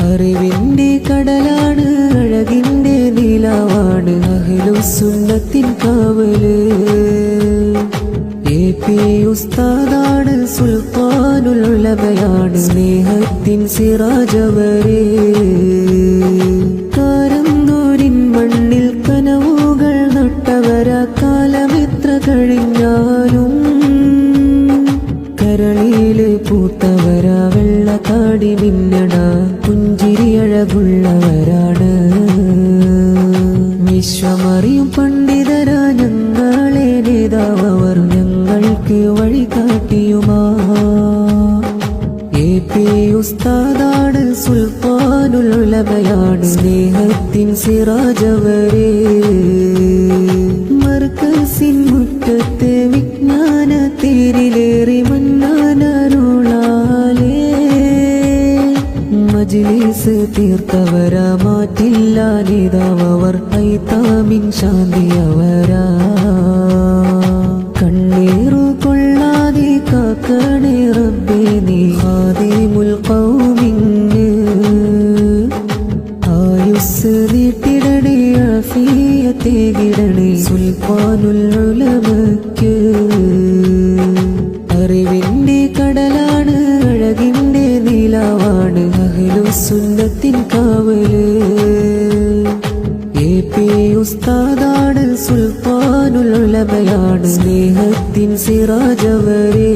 അറിവിന്റെ കടലാണ്, അഴകിന്റെ നിലാവാണ് അഹ്ലുസുന്നത്തിൻ കാവല്. AP ഉസ്താദാണ്, സുൽത്താനുൽ ഉലമയാണ്, സ്നേഹത്തിൻ സിറാജവരേ. കാരന്തൂരിൻ മണ്ണിൽ കനവുകൾ നട്ടവരാ, കാലമെത്ര കഴിഞ്ഞാലും കരളില് പൂത്തവരാ, വെള്ളക്കാടി മിന്നണ പുഞ്ചിരി അഴകുള്ളവരാണ്. വിശ്വമറിയും പണ്ഡിതരാ ഞങ്ങളെ നേതാവർ, ഞങ്ങൾക്ക് വഴികാട്ടിയുമാ. AP ഉസ്താദാണ്, സുൽത്താനുൽ ഉലമയാണ്, സ്നേഹത്തിൻ സിറാജവരേ. മർകസിൻ മുറ്റത്തെ വിജ്ഞാന തേരിലേറി മന്നാനരുളാലേ. മജ്‌ലിസ് തീർത്തവരാ, മാറ്റില്ല നേതാവർ, ഐതാമിൻ ശാന്തിയവരാ. കണ്ണീറു കൊള്ളാതെ കാക്കണേ റബ്ബേ നീ, ഖാദിമുൽ ഖൗമിന് ആയുസ് നീട്ടിടണേ, ആഫിയത്തേകിടണേ സുൽത്താനുൽ ഉലമയ്ക്ക്. അറിവിന്റെ കടലാണ്, അഴകിന്റെ നിലാവാണ് അഹ്ലുസുന്നത്തിൻ കാവല്. AP ഉസ്താദാണ്, സുൽത്താനുൽ ഉലമയാണ്, സ്നേഹത്തിൻ സിറാജവരേ.